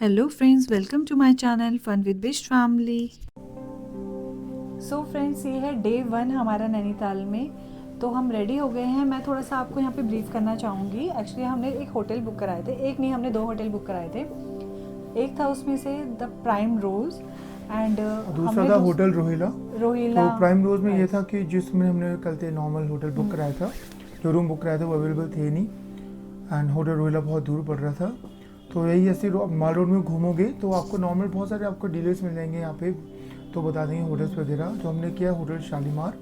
Hello friends, welcome to my channel fun with Bisht family. So friends, ये है day 1 हमारा नैनीताल में। तो हम रेडी हो गए हैं। मैं थोड़ा सा आपको यहाँ पे ब्रीफ करना चाहूँगी। एक्चुअली हमने एक होटल बुक कराए थे, एक नहीं हमने 2 होटल बुक कराए थे। एक था उसमें से द प्राइम रोज एंड दूसरा था होटल रोहिला। रोहिला। तो प्राइम रोज में ये था कि जिसमें हमने कल से नॉर्मल होटल बुक कराया था, जो रूम बुक कराया था वो अवेलेबल थे नहीं, एंड होटल रोहिला बहुत दूर पड़ रहा था। तो यही ऐसे माल रोड में घूमोगे तो आपको नॉर्मल बहुत सारे आपको डीलर्स मिल जाएंगे यहाँ पे, तो बता देंगे होटल्स वगैरह। जो हमने किया होटल शालीमार,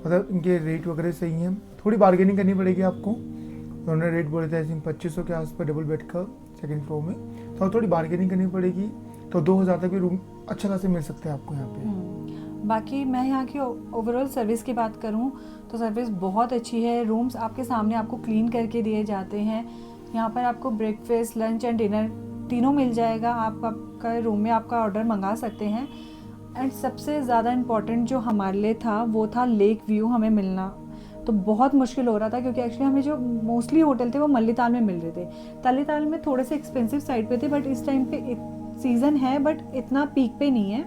मतलब इनके रेट वगैरह सही हैं। थोड़ी बार्गेनिंग करनी पड़ेगी आपको। उन्होंने रेट बोले थे आई थिंक 2500 के आसपास डबल बेड का सेकंड फ्लोर में, तो थोड़ी बार्गेनिंग करनी पड़ेगी। तो 2000 तक भी रूम अच्छा खासे मिल सकते हैं आपको यहाँ पे। बाकी मैं यहाँ की ओवरऑल सर्विस की बात करूँ तो सर्विस बहुत अच्छी है। रूम्स आपके सामने आपको क्लीन करके दिए जाते हैं। यहाँ पर आपको ब्रेकफास्ट, लंच एंड डिनर तीनों मिल जाएगा। आप आपका रूम में आपका ऑर्डर मंगा सकते हैं। एंड सबसे ज़्यादा इम्पॉर्टेंट जो हमारे लिए था वो था लेक व्यू हमें मिलना। तो बहुत मुश्किल हो रहा था क्योंकि एक्चुअली हमें जो मोस्टली होटल थे वो मल्लीताल में मिल रहे थे। तल्लीताल में थोड़े से एक्सपेंसिव साइड पे थे, बट इस टाइम पे सीज़न है बट इतना पीक पे नहीं है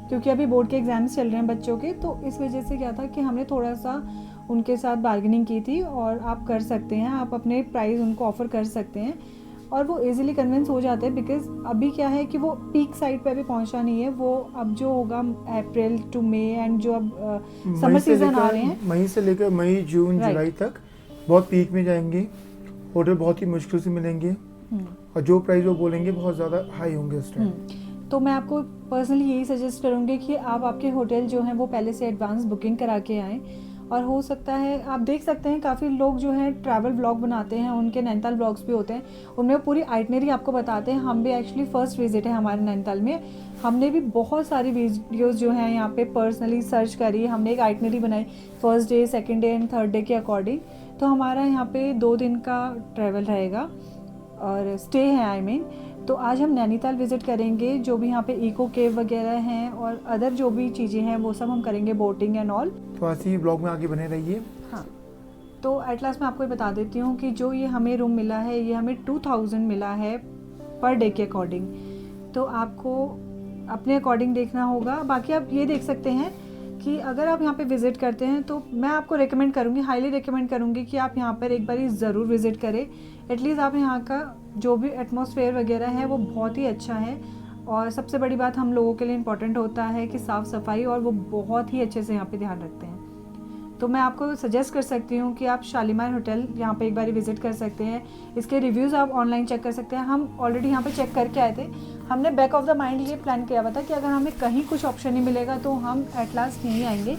क्योंकि अभी बोर्ड के एग्ज़ाम्स चल रहे हैं बच्चों के। तो इस वजह से क्या था कि हमने थोड़ा सा उनके साथ बार्गेनिंग की थी। और आप कर सकते हैं, आप अपने प्राइस उनको ऑफ़र कर सकते हैं और वो इजीली कन्विंस हो जाते हैं। बिकॉज अभी क्या है कि वो पीक साइड पे अभी पहुंचा नहीं है। वो अब जो होगा अप्रैल टू मई एंड जो अब समर सीजन आ रहे हैं, मई से लेकर मई जून जुलाई तक बहुत पीक में जाएंगे। होटल बहुत ही मुश्किल से मिलेंगे और जो प्राइस वो बोलेंगे बहुत ज़्यादा हाई होंगे इस टाइम। तो मैं आपको पर्सनली यही सजेस्ट करूँगी कि आप आपके होटल जो हैं वो पहले से एडवांस बुकिंग करा के आएँ। और हो सकता है आप देख सकते हैं काफ़ी लोग जो हैं ट्रैवल ब्लॉग बनाते हैं, उनके नैनीताल ब्लॉग्स भी होते हैं, उनमें पूरी आइटनरी आपको बताते हैं। हम भी एक्चुअली फर्स्ट विजिट है हमारे नैनीताल में, हमने भी बहुत सारी वीडियोस जो हैं यहाँ पे पर्सनली सर्च करी। हमने एक आइटनरी बनाई first day, second day and third day के अकॉर्डिंग। तो हमारा यहाँ पे 2 दिन का ट्रैवल रहेगा और स्टे है आई मीन। तो आज हम नैनीताल विज़िट करेंगे। जो भी यहाँ पे इको केव वगैरह हैं और अदर जो भी चीज़ें हैं वो सब हम करेंगे, बोटिंग एंड ऑल। तो ऐसे ही ब्लॉग में आगे बने रहिए। हाँ, तो एट लास्ट मैं आपको ये बता देती हूँ कि जो ये हमें रूम मिला है ये हमें 2000 मिला है पर डे के अकॉर्डिंग। तो आपको अपने अकॉर्डिंग देखना होगा। बाकी आप ये देख सकते हैं कि अगर आप यहाँ पे विज़िट करते हैं तो मैं आपको रेकमेंड करूँगी, हाईली रेकमेंड करूँगी कि आप यहाँ पर एक बार ज़रूर विज़िट करें। एटलीस्ट आप यहाँ का जो भी एटमॉस्फेयर वगैरह है वो बहुत ही अच्छा है। और सबसे बड़ी बात हम लोगों के लिए इम्पॉर्टेंट होता है कि साफ़ सफाई, और वो बहुत ही अच्छे से यहाँ पे ध्यान रखते हैं। तो मैं आपको सजेस्ट कर सकती हूँ कि आप शालीमार होटल यहाँ पे एक बार विज़िट कर सकते हैं। इसके रिव्यूज़ आप ऑनलाइन चेक कर सकते हैं। हम ऑलरेडी यहाँ पे चेक करके आए थे। हमने बैक ऑफ द माइंड ये प्लान किया हुआ था कि अगर हमें कहीं कुछ ऑप्शन नहीं मिलेगा तो हम एट लास्ट नहीं आएंगे।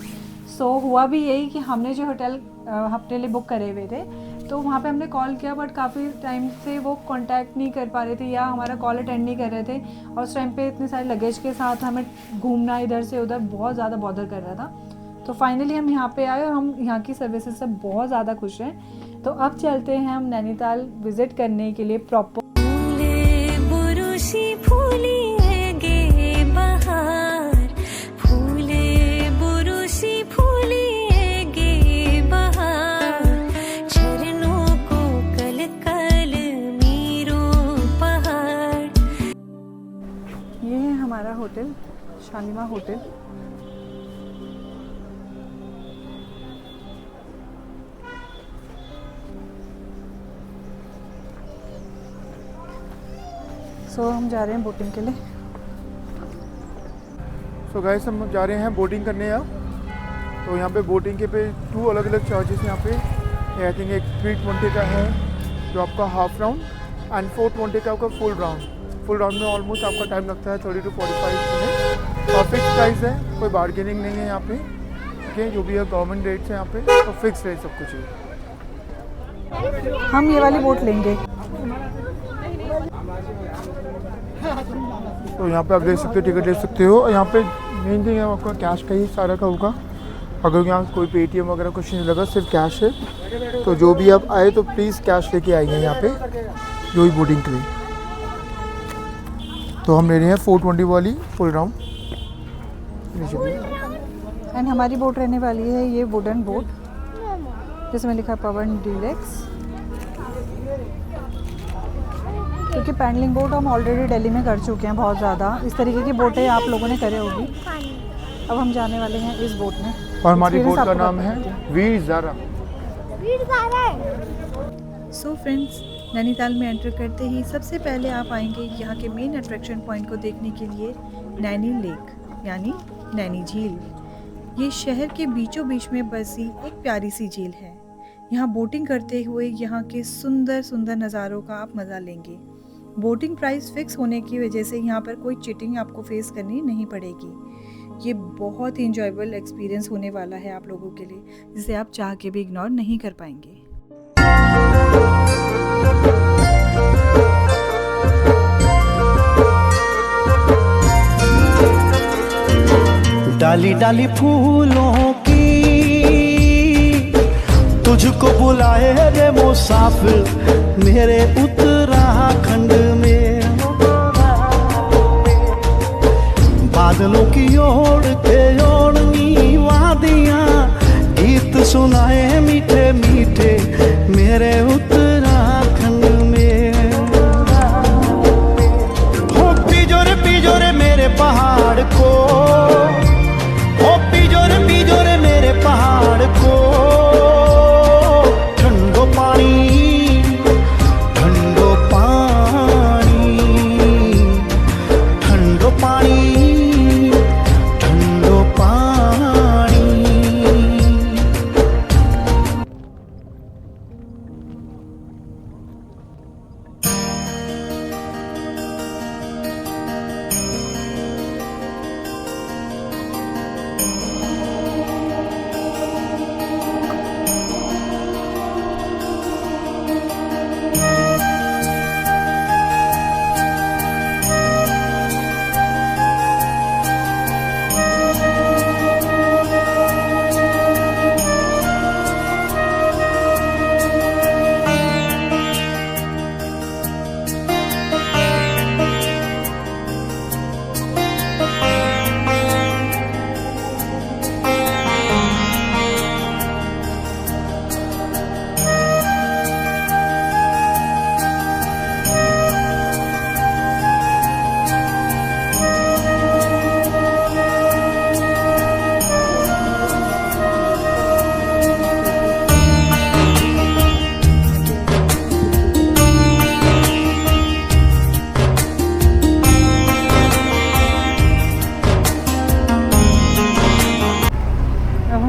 सो हुआ भी यही कि हमने जो होटल अपने लिए बुक करे हुए थे तो वहाँ पे हमने कॉल किया, बट काफ़ी टाइम से वो कांटेक्ट नहीं कर पा रहे थे या हमारा कॉल अटेंड नहीं कर रहे थे। और उस टाइम पे इतने सारे लगेज के साथ हमें घूमना इधर से उधर बहुत ज़्यादा बॉदर कर रहा था। तो फाइनली हम यहाँ पे आए और हम यहाँ की सर्विसेज से बहुत ज़्यादा खुश हैं। तो अब चलते हैं हम नैनीताल विज़िट करने के लिए प्रॉपर। ये है हमारा होटल, शालीमार होटल। सो हम जा रहे हैं बोटिंग के लिए। सो गाइस, हम जा रहे हैं बोटिंग करने यहाँ। तो यहाँ पे बोटिंग के पे 2 अलग अलग चार्जेस यहाँ पे। आई थिंक एक 320 का है जो आपका हाफ राउंड एंड 420 का आपका फुल राउंड। फुल राउंड में ऑलमोस्ट आपका टाइम लगता है 30 to 45 मिनट। और फिक्स प्राइस है, कोई बार्गेनिंग नहीं है यहाँ पे। ठीक है, जो भी है गवर्नमेंट रेट्स है यहाँ पे, तो फिक्स रेट सब कुछ है। हम ये वाली बोट लेंगे। तो यहाँ पे आप देख सकते हो, टिकट ले सकते हो। और यहाँ पे मेन थिंग है आपका कैश का ही सारा का होगा। अगर यहाँ कोई पेटीएम वगैरह कुछ नहीं लगा, सिर्फ कैश है। तो जो भी आप आए तो प्लीज़ कैश लेके आइए यहाँ पे जो भी बोटिंग के लिए। तो हम ले रहे हैं 420 वाली फुल राउंड। एंड हमारी बोट रहने वाली है ये वुडन बोट जिसमें लिखा है पवन डीलक्स। क्योंकि पैडलिंग बोट हम ऑलरेडी दिल्ली में कर चुके हैं बहुत ज़्यादा। इस तरीके की बोटें आप लोगों ने करे होगी। अब हम जाने वाले हैं इस बोट में और हमारी Experience बोट का आपको नाम बता है देती हूँ। वीर ज़ारा। सो फ्रेंड्स, नैनीताल में एंटर करते ही सबसे पहले आप आएंगे यहाँ के मेन अट्रैक्शन पॉइंट को देखने के लिए नैनी लेक यानी नैनी झील। ये शहर के बीचों बीच में बसी एक प्यारी सी झील है। यहाँ बोटिंग करते हुए यहाँ के सुंदर सुंदर नज़ारों का आप मज़ा लेंगे। बोटिंग प्राइस फिक्स होने की वजह से यहाँ पर कोई चीटिंग आपको फेस करनी नहीं पड़ेगी। ये बहुत ही इंजॉयबल एक्सपीरियंस होने वाला है आप लोगों के लिए, जिसे आप चाह के भी इग्नोर नहीं कर पाएंगे। डाली डाली फूलों की तुझको बुलाए रे मुसाफिर मेरे उत्तराखंड में। बादलों की ओर के ओढ़नी वादियां गीत सुनाए मीठे मीठे मेरे उत्तराखंड में। हो पिजोरे मेरे पहाड़ को, पिजोरे मेरे पहाड़ को। ठंडो पानी ठंडो पानी ठंडो पानी ठंडो पानी।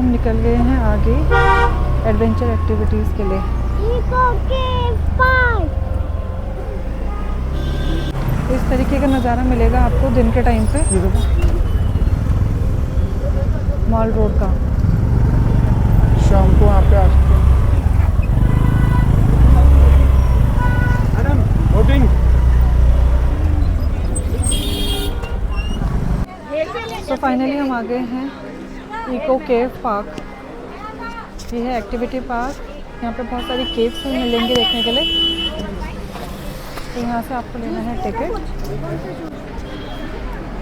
निकल गए हैं आगे एडवेंचर एक्टिविटीज़ के लिए। इस तरीके का नज़ारा मिलेगा आपको दिन के टाइम पे मॉल रोड का। शाम को यहाँ पे आ सकते हैं। बोटिंग तो फाइनली हम आ गए हैं इको केव पार्क। ये है एक्टिविटी पार्क। यहाँ पे बहुत सारी केव्स मिलेंगे देखने के लिए। तो यहाँ से आपको लेना है टिकट।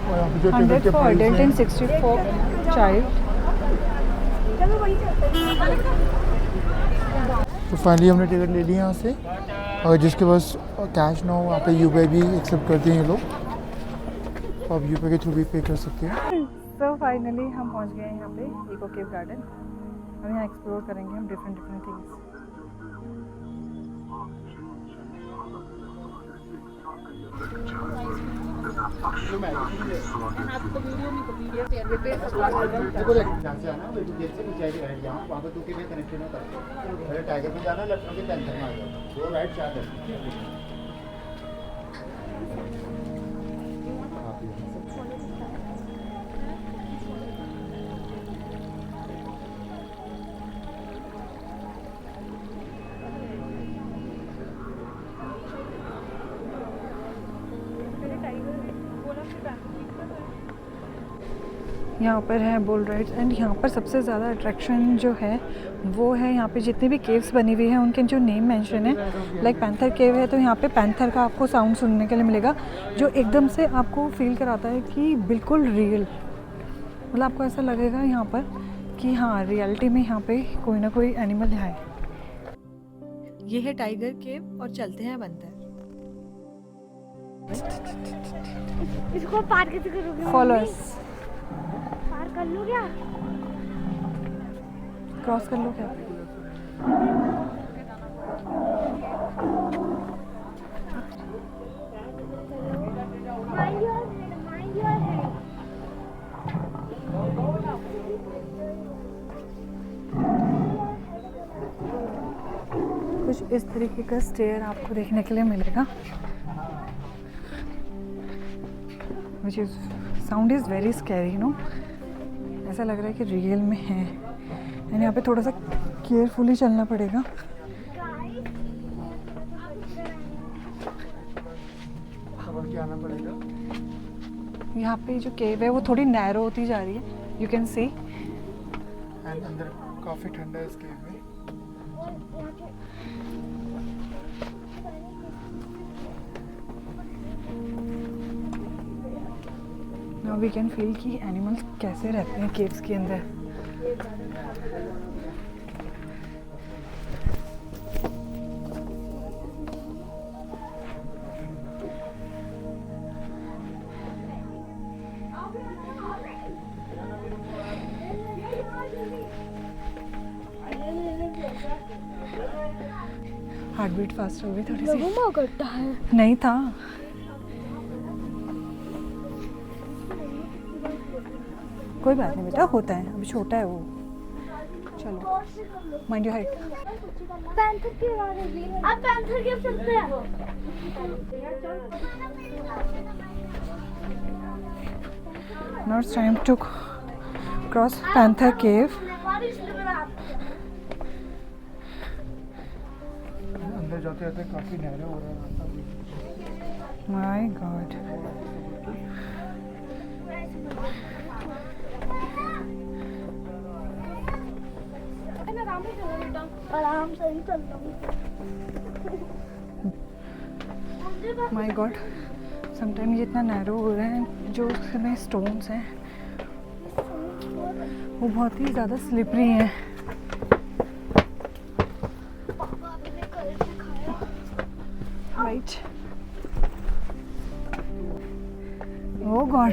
और यहाँ पे जो 100 टिकट के फॉर प्राइस एडल्ट हैं, एंड 60 फॉर चाइल्ड। तो फाइनली हमने टिकट ले ली यहाँ से। और जिसके पास कैश ना हो वहाँ पे यूपीआई भी एक्सेप्ट करते हैं ये लोग, तो आप यूपीआई के थ्रू भी पे कर सकते हैं। तो फाइनली हम पहुँच गए हैं यहाँ पे इको केव गार्डन। अब यहाँ एक्सप्लोर करेंगे हम डिफरेंट थिंग्स। टाइगर में जाना, लखनऊ के पैंथर में आ जाओ, वो राइट चार्ज यहाँ पर है बुल राइड्स। एंड यहाँ पर सबसे ज़्यादा अट्रैक्शन जो है वो है यहाँ पे जितनी भी केव्स बनी हुई हैं उनके जो नेम मेंशन है। लाइक पैंथर केव है तो यहाँ पे पैंथर का आपको साउंड सुनने के लिए मिलेगा, जो एकदम से आपको फील कराता है कि बिल्कुल रियल, मतलब आपको ऐसा लगेगा यहाँ पर कि हाँ रियलिटी में यहाँ पे कोई ना कोई एनिमल है। ये है टाइगर केव और चलते हैं बंदर। इसको पार कैसे करोगे? Follow mummy? अस। पार कर लो क्या? क्रॉस कर लो क्या? Mind your head, mind your head. कुछ इस तरीके का स्टेयर आपको देखने के लिए मिलेगा, which is sound is very scary, no. ऐसा लग रहा है कि रियल में है, एंड यहाँ पे थोड़ा सा केयरफुली चलना पड़ेगा। संभल के आना पड़ेगा। यहाँ पे जो केव है वो थोड़ी नैरो होती जा रही है, यू कैन सी। एंड अंदर काफ़ी ठंडा है इस केव में। नाउ वी कैन फील कि एनिमल्स कैसे रहते हैं केव्स के अंदर। हार्ट बीट फास्ट हो गई थोड़ी सी। लोगों करता है। नहीं था, कोई बात नहीं बेटा, होता है, अभी छोटा है वो। चलो माइंड योर हेड। पैंथर की आवाज़ है। अब पैंथर के चलते हैं। Now it's time to cross Panther Cave. अंदर जाते जाते काफ़ी नहरें हो रहा है रास्ता भी। My God. आराम से ही चल रहा हूँ। My God. Sometimes ये इतना नैरो हो रहा है, जो उसमें स्टोन्स हैं वो बहुत ही ज़्यादा स्लिपरी हैं। राइट। ओह गॉड,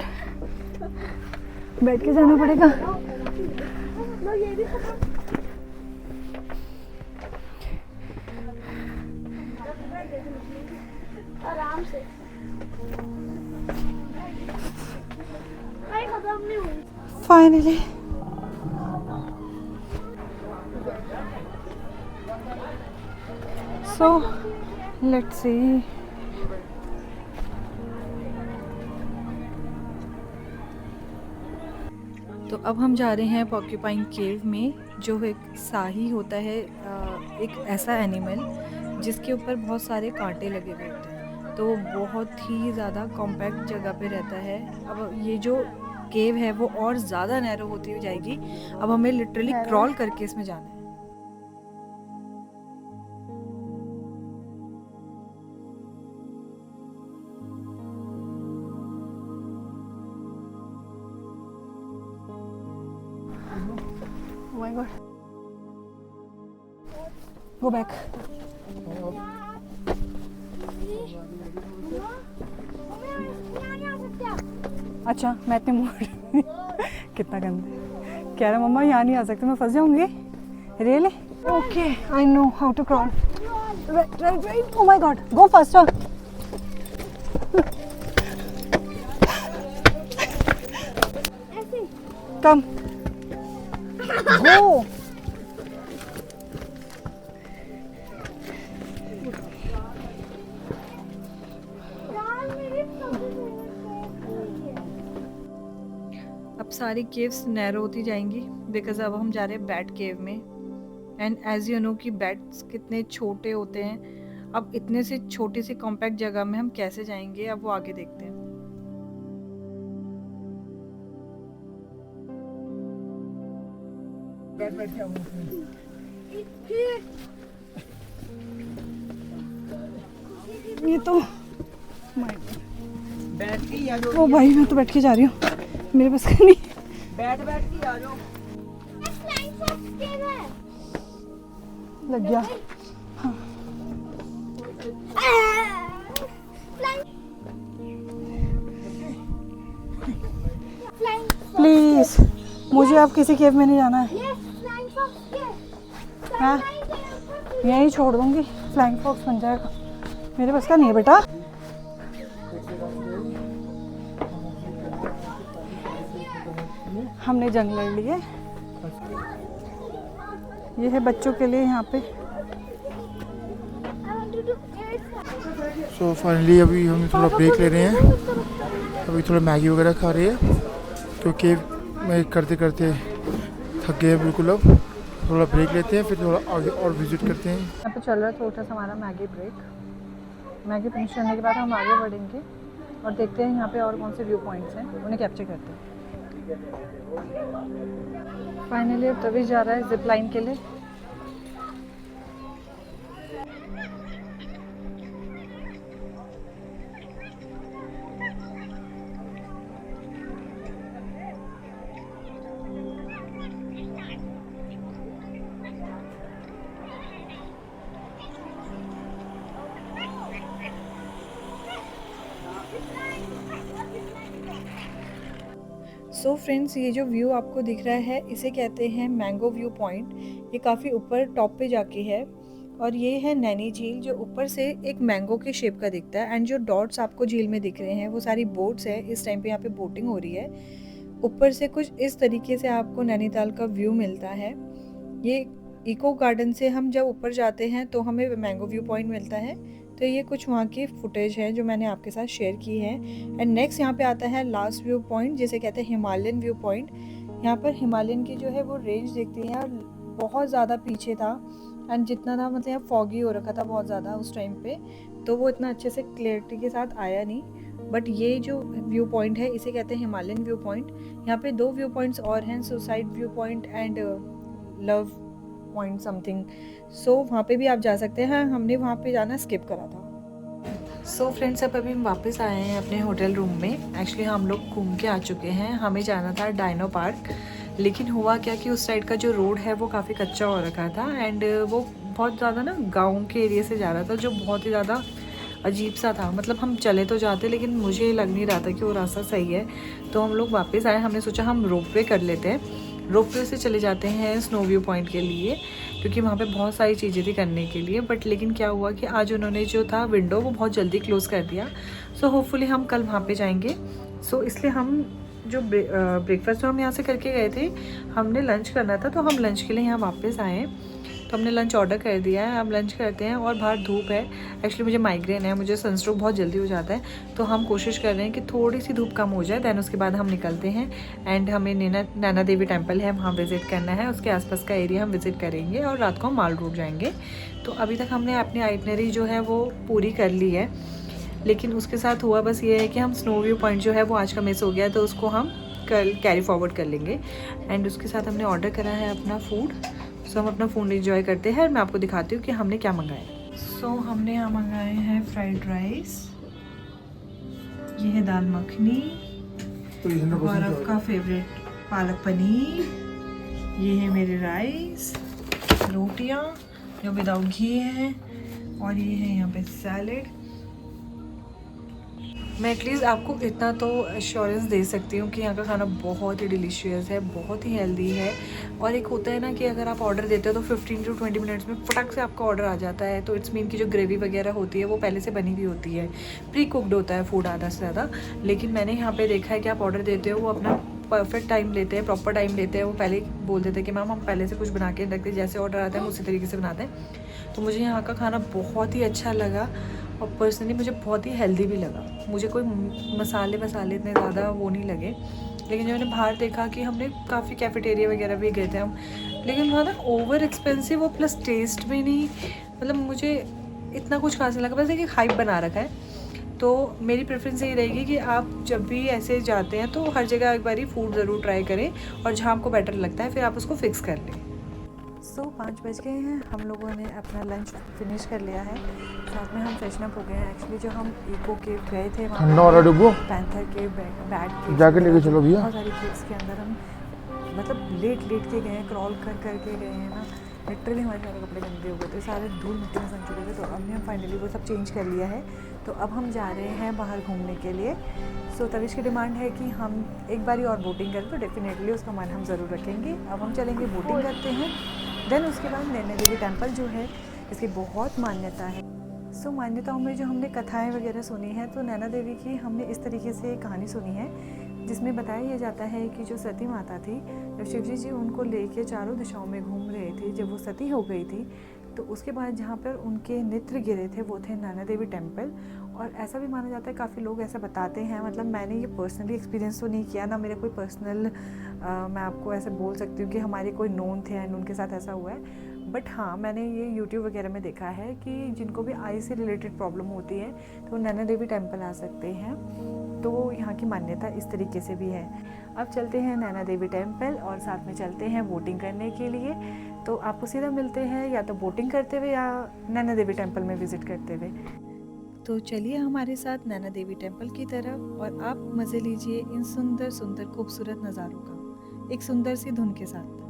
बैठ के जाना पड़ेगा। आराम से। नहीं खत्म नहीं हुई। Finally. So, let's see. तो अब हम जा रहे हैं पॉर्क्यूपाइन केव में, जो एक शाही होता है, एक ऐसा एनिमल जिसके ऊपर बहुत सारे कांटे लगे हुए होते हैं, तो वो बहुत ही ज़्यादा कॉम्पैक्ट जगह पे रहता है। अब ये जो केव है वो और ज़्यादा नैरो होती हुई जाएगी। अब हमें लिटरली क्रॉल करके इसमें जाना है। Oh my God. Go back. अच्छा, मैं इतने मूड कितना गंदा कह रहा, मम्मा यहाँ नहीं आ सकते, मैं फंस जाऊंगी। Really? Okay, I know how to crawl. Right right right. Oh my God, go faster. Come go. अब सारी केव्स नैरो होती जाएंगी, बिकॉज अब हम जा रहे हैं बैट केव में। एंड एज यू नो कि बैट्स कितने छोटे होते हैं, अब इतने से छोटी सी कॉम्पैक्ट जगह में हम कैसे जाएंगे, अब वो आगे देखते हैं। ये तो बैठ के ही आ जाओ। ओ भाई, मैं तो बैठ के जा रही हूँ, मेरे पास का नहीं। बैठ के आ जाओ। लग गया। मुझे अब किसी केव में नहीं जाना है। ये फ्लाइंग फॉक्स ये हाँ यहीं छोड़ दूँगी, फ्लाइंग फॉक्स बन जाएगा। मेरे पास का नहीं है बेटा। हमने जंग लड़ ली है। ये है बच्चों के लिए यहाँ पे। I want to do it. So finally अभी हम थोड़ा ब्रेक ले रहे हैं। अभी थोड़ा मैगी वगैरह खा रहे हैं क्योंकि मैं करते करते थक गए बिल्कुल। अब थोड़ा ब्रेक लेते हैं, फिर थोड़ा आगे और विजिट करते हैं। यहाँ पे चल रहा है छोटा सा हमारा मैगी ब्रेक। मैगी फिनिश करने के बाद हम आगे बढ़ेंगे और देखते हैं यहाँ पे और कौन से व्यू पॉइंट्स हैं, उन्हें कैप्चर करते हैं। फाइनली अब तभी जा रहा है जिप लाइन के लिए। सो फ्रेंड्स, ये जो व्यू आपको दिख रहा है इसे कहते हैं मैंगो व्यू पॉइंट। ये काफ़ी ऊपर टॉप पे जाके है और ये है नैनी झील जो ऊपर से एक मैंगो के शेप का दिखता है। एंड जो डॉट्स आपको झील में दिख रहे हैं वो सारी बोट्स है। इस टाइम पे यहाँ पे बोटिंग हो रही है। ऊपर से कुछ इस तरीके से आपको नैनीताल का व्यू मिलता है। ये इको गार्डन से हम जब ऊपर जाते हैं तो हमें मैंगो व्यू पॉइंट मिलता है। तो ये कुछ वहाँ की फुटेज है जो मैंने आपके साथ शेयर की है। एंड नेक्स्ट यहाँ पे आता है लास्ट व्यू पॉइंट जिसे कहते हैं हिमालयन व्यू पॉइंट। यहाँ पर हिमालयन की जो है वो रेंज दिखती है और बहुत ज़्यादा पीछे था। एंड जितना था मतलब यहाँ फॉगी हो रखा था बहुत ज़्यादा उस टाइम पे, तो वो इतना अच्छे से क्लियरिटी के साथ आया नहीं। बट ये जो व्यू पॉइंट है इसे कहते हैं हिमालयन व्यू पॉइंट। यहाँ पे 2 व्यू पॉइंट्स और हैं, suicide viewpoint and love point something. So वहाँ पे भी आप जा सकते हैं। हमने वहाँ पे जाना स्किप करा था। सो फ्रेंड्स, अब अभी हम वापस आए हैं अपने होटल रूम में। एक्चुअली हम लोग घूम के आ चुके हैं। हमें जाना था डायनो पार्क, लेकिन हुआ क्या कि उस साइड का जो रोड है वो काफ़ी कच्चा हो रखा था। एंड वो बहुत ज़्यादा ना गाँव के एरिया से जा रहा था जो बहुत ही ज़्यादा अजीब सा था। मतलब हम चले तो जाते लेकिन मुझे लग नहीं रहा था कि वो रास्ता सही है। तो हम लोग वापस आए। हमने सोचा हम रोप वे कर लेते हैं। रोप वे से चले जाते हैं स्नो व्यू पॉइंट के लिए क्योंकि वहाँ पे बहुत सारी चीज़ें थी करने के लिए। बट लेकिन क्या हुआ कि आज उन्होंने जो था विंडो वो बहुत जल्दी क्लोज़ कर दिया। सो होपफुली हम कल वहाँ पे जाएंगे। सो इसलिए हम जो ब्रेकफास्ट जो हम यहाँ से करके गए थे, हमने लंच करना था तो हम लंच के लिए यहाँ वापस आए। तो हमने लंच ऑर्डर कर दिया है। अब लंच करते हैं और बाहर धूप है। एक्चुअली मुझे माइग्रेन है, मुझे सनस्ट्रोक बहुत जल्दी हो जाता है। तो हम कोशिश कर रहे हैं कि थोड़ी सी धूप कम हो जाए, दैन उसके बाद हम निकलते हैं। एंड हमें नैना देवी टेम्पल है वहाँ विज़िट करना है। उसके आसपास का एरिया हम विज़िट करेंगे और रात को हम माल रोड जाएंगे। तो अभी तक हमने अपनी आइटनरी जो है वो पूरी कर ली है, लेकिन उसके साथ हुआ बस ये है कि हम स्नो व्यू पॉइंट जो है वो आज का मिस हो गया, तो उसको हम कल कैरी फॉरवर्ड कर लेंगे। एंड उसके साथ हमने ऑर्डर करा है अपना फूड। सो हम अपना फूड एंजॉय करते हैं। मैं आपको दिखाती हूँ कि हमने क्या मंगाया। सो हमने यहाँ मंगाए हैं फ्राइड राइस, ये है दाल मखनी, गौरव का फेवरेट पालक पनीर, ये है मेरे राइस, रोटियाँ जो विदाउट घी है, और ये है यहाँ पे सैलेड। मैं एटलीस्ट आपको इतना तो एश्योरेंस दे सकती हूँ कि यहाँ का खाना बहुत ही डिलीशियस है, बहुत ही हेल्दी है। और एक होता है ना कि अगर आप ऑर्डर देते हो तो 15 to 20 मिनट्स में फटाक से आपका ऑर्डर आ जाता है। तो इट्स मीन की जो ग्रेवी वगैरह होती है वो पहले से बनी हुई होती है, प्री कुकड होता है फूड आधा से ज़्यादा। लेकिन मैंने यहाँ पे देखा है कि आप ऑर्डर देते हो वो अपना परफेक्ट टाइम लेते हैं, प्रॉपर टाइम लेते हैं। वो पहले बोल देते हैं कि मैम हम पहले से कुछ बना के रखते हैं, जैसे ऑर्डर आता है हम उसी तरीके से बनाते हैं। तो मुझे यहाँ का खाना बहुत ही अच्छा लगा और पर्सनली मुझे बहुत ही हेल्दी भी लगा। मुझे कोई मसाले इतने ज़्यादा वो नहीं लगे। लेकिन जब मैंने बाहर देखा कि हमने काफ़ी कैफेटेरिया वगैरह भी गए थे हम, लेकिन वहाँ ना ओवर एक्सपेंसिव और प्लस टेस्ट भी नहीं, मतलब मुझे इतना कुछ खास नहीं लगा। बस एक हाइप बना रखा है। तो मेरी प्रेफरेंस यही रहेगी कि आप जब भी ऐसे जाते हैं तो हर जगह एक बारी फूड ज़रूर ट्राई करें और जहाँ आपको बेटर लगता है फिर आप उसको फिक्स कर लें। सो 5 बज गए हैं, हम लोगों ने अपना लंच फिनिश कर लिया है, साथ में हम फ्रेशनअप हो गए हैं। एक्चुअली जो हम इको केव गए थे वहाँ पैंथर केव, बैट केव जाके लेके चलो भैया। बहुत सारी केव्स के अंदर हम मतलब लेट के गए हैं, क्रॉल कर के गए हैं ना। लिटरली हमारे सारे कपड़े गंदे हो गए थे, सारे धूल मिट्टी में सन चुके थे। तो हमने फाइनली वो सब चेंज कर लिया है। तो अब हम जा रहे हैं बाहर घूमने के लिए। सो तविश की डिमांड है कि हम एक बारी और बोटिंग करें, तो डेफिनेटली उसका मन हम ज़रूर रखेंगे। अब हम चलेंगे, बोटिंग करते हैं। देन उसके बाद नैना देवी टेम्पल जो है, इसकी बहुत मान्यता है। सो मान्यताओं में जो हमने कथाएं वगैरह सुनी है, तो नैना देवी की हमने इस तरीके से कहानी सुनी है, जिसमें बताया यह जाता है कि जो सती माता थी, जब शिवजी जी उनको लेके चारों दिशाओं में घूम रहे थे, जब वो सती हो गई थी, तो उसके बाद जहाँ पर उनके नेत्र गिरे थे वो थे नैना देवी टेम्पल। और ऐसा भी माना जाता है, काफ़ी लोग ऐसा बताते हैं, मतलब मैंने ये पर्सनली एक्सपीरियंस तो नहीं किया, ना मेरा कोई पर्सनल मैं आपको ऐसे बोल सकती हूँ कि हमारे कोई नोन थे एंड उनके साथ ऐसा हुआ है। बट हाँ, मैंने ये यूट्यूब वगैरह में देखा है कि जिनको भी आई से रिलेटेड प्रॉब्लम होती है तो नैना देवी टेम्पल आ सकते हैं। तो यहाँ की मान्यता इस तरीके से भी है। अब चलते हैं नैना देवी टेम्पल और साथ में चलते हैं बोटिंग करने के लिए। तो आपको सीधा मिलते हैं या तो बोटिंग करते हुए या नैना देवी टेम्पल में विज़िट करते हुए। तो चलिए हमारे साथ नैना देवी टेम्पल की तरफ और आप मज़े लीजिए इन सुंदर सुंदर खूबसूरत नज़ारों का, एक सुंदर सी धुन के साथ।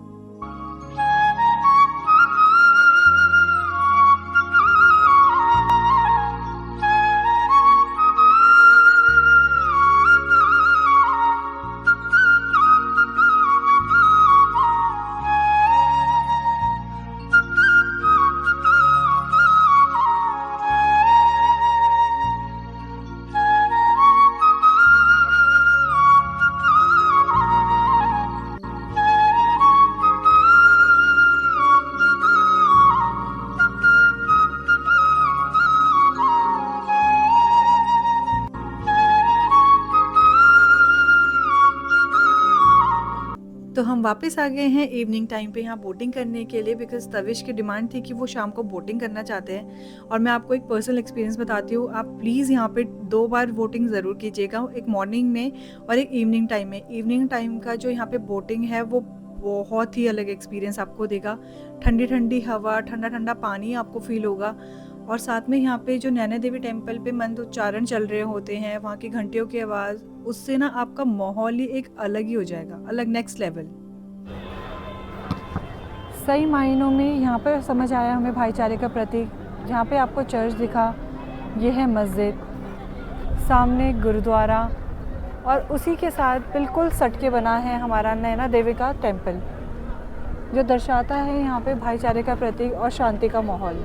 तो हम वापस आ गए हैं इवनिंग टाइम पे यहाँ बोटिंग करने के लिए, बिकॉज तविश की डिमांड थी कि वो शाम को बोटिंग करना चाहते हैं। और मैं आपको एक पर्सनल एक्सपीरियंस बताती हूँ, आप प्लीज़ यहाँ पे 2 बार बोटिंग ज़रूर कीजिएगा, एक मॉर्निंग में और एक इवनिंग टाइम में। इवनिंग टाइम का जो यहाँ पे बोटिंग है वो बहुत ही अलग एक्सपीरियंस आपको देगा। ठंडी ठंडी हवा, ठंडा ठंडा पानी आपको फील होगा। और साथ में यहाँ पे जो नैना देवी टेम्पल पे मंत्र उच्चारण चल रहे होते हैं, वहाँ की घंटियों की आवाज़, उससे ना आपका माहौल ही एक अलग ही हो जाएगा, अलग नेक्स्ट लेवल। सही मायनों में यहाँ पर समझ आया हमें भाईचारे का प्रतीक। जहाँ पे आपको चर्च दिखा, ये है मस्जिद, सामने गुरुद्वारा और उसी के साथ बिल्कुल सटके बना है हमारा नैना देवी का टेम्पल, जो दर्शाता है यहाँ पे भाईचारे का प्रतीक और शांति का माहौल।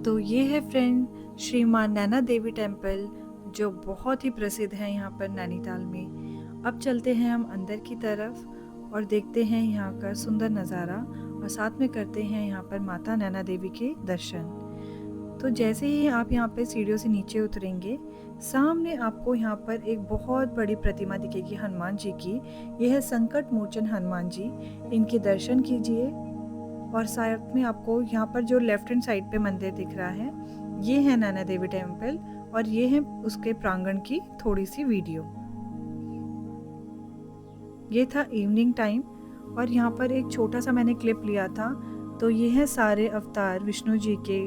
तो ये है फ्रेंड श्री मां नैना देवी टेम्पल, जो बहुत ही प्रसिद्ध है यहाँ पर नैनीताल में। अब चलते हैं हम अंदर की तरफ और देखते हैं यहाँ का सुंदर नज़ारा और साथ में करते हैं यहाँ पर माता नैना देवी के दर्शन। तो जैसे ही आप यहाँ पे सीढ़ियों से नीचे उतरेंगे, सामने आपको यहाँ पर एक बहुत बड़ी प्रतिमा दिखेगी हनुमान जी की। यह है संकट मोचन हनुमान जी, इनके दर्शन कीजिए। और साथ में आपको यहाँ पर जो लेफ्ट हैंड साइड पे मंदिर दिख रहा है, ये है नैना देवी टेम्पल और ये है उसके प्रांगण की थोड़ी सी वीडियो। ये था इवनिंग टाइम और यहाँ पर एक छोटा सा मैंने क्लिप लिया था। तो ये है सारे अवतार विष्णु जी के,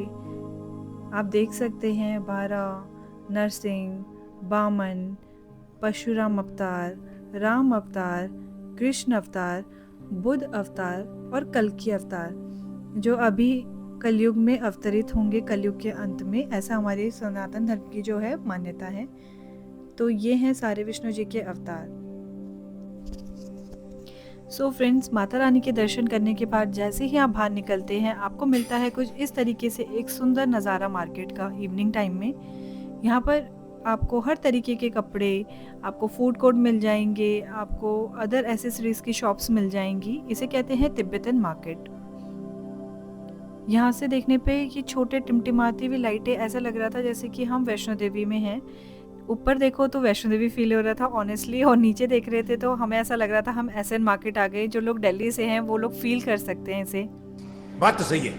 आप देख सकते हैं, बारह, नरसिंह, वामन, परशुराम अवतार, राम अवतार, कृष्ण अवतार, बुद्ध अवतार और कल्कि अवतार, जो अभी कलयुग में अवतरित होंगे कलयुग के अंत में, ऐसा हमारे सनातन धर्म की जो है मान्यता है। तो ये हैं सारे विष्णु जी के अवतार। सो फ्रेंड्स, माता रानी के दर्शन करने के बाद जैसे ही आप बाहर निकलते हैं, आपको मिलता है कुछ इस तरीके से एक सुंदर नज़ारा मार्केट का इवनिंग टाइम में। यहाँ पर आपको हर तरीके के कपड़े, आपको फूड कोर्ट मिल जाएंगे, आपको अदर एसेसरीज की शॉप्स मिल जाएंगी। इसे कहते हैं तिब्बतन मार्केट। यहाँ से देखने पे ये छोटे टिमटिमाती हुई लाइटें, ऐसा लग रहा था जैसे कि हम वैष्णो देवी में हैं। ऊपर देखो तो वैष्णो देवी फील हो रहा था ऑनेस्टली, और नीचे देख रहे थे तो हमें ऐसा लग रहा था हम एसएन मार्केट आ गए। जो लोग दिल्ली से हैं वो लोग फील कर सकते हैं इसे। बात तो सही है।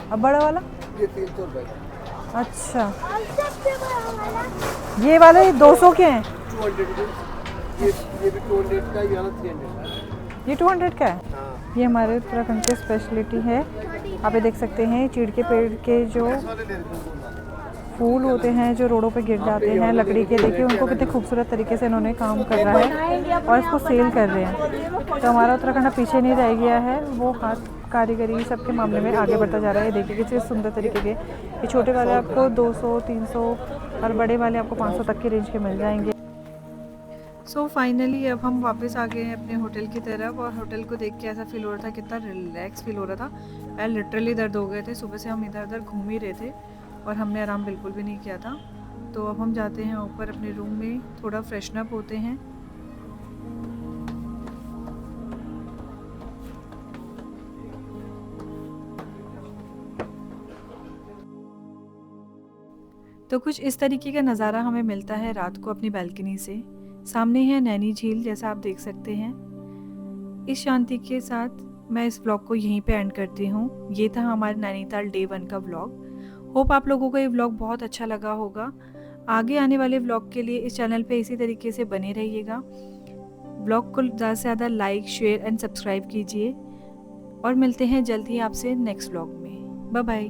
अब बड़ा वाला ये 300 रुपए का, अच्छा, और सबसे बड़ा वाला ये वाले 200 के हैं, 200 के। ये भी 200 का, ये वाला 300 का। ये 200 का है। हाँ, ये हमारे उत्तराखंड की स्पेशलिटी है। आप ये देख सकते हैं चीड़ के पेड़ के जो फूल होते हैं जो रोडों पे गिर जाते हैं लकड़ी के, देखिए उनको कितने खूबसूरत तरीके से इन्होंने काम कर रहा है और इसको सेल कर रहे हैं। तो हमारा उत्तराखंड पीछे नहीं रह गया है, वो हाथ कारीगरी सबके मामले में आगे बढ़ता जा रहा है। देखिए कितने सुंदर तरीके के, ये छोटे वाले आपको 200, 300 और बड़े वाले आपको 500 तक की रेंज के मिल जाएंगे। सो फाइनली अब हम वापस आ गए हैं अपने होटल की तरफ, और होटल को देख के ऐसा फील हो रहा था, कितना रिलैक्स फील हो रहा था। पैर लिटरली दर्द हो गए थे, सुबह से हम इधर उधर घूम ही रहे थे और हमने आराम बिल्कुल भी नहीं किया था। तो अब हम जाते हैं ऊपर अपने रूम में, थोड़ा फ्रेशन अप होते हैं। तो कुछ इस तरीके का नज़ारा हमें मिलता है रात को अपनी बालकनी से। सामने है नैनी झील, जैसा आप देख सकते हैं। इस शांति के साथ मैं इस व्लॉग को यहीं पे एंड करती हूँ। ये था हमारे नैनीताल डे 1 का व्लॉग। होप आप लोगों को ये व्लॉग बहुत अच्छा लगा होगा। आगे आने वाले व्लॉग के लिए इस चैनल पे इसी तरीके से बने रहिएगा। व्लॉग को ज़्यादा से ज़्यादा लाइक, शेयर एंड सब्सक्राइब कीजिए, और मिलते हैं जल्द ही आपसे नेक्स्ट व्लॉग में। Bye bye.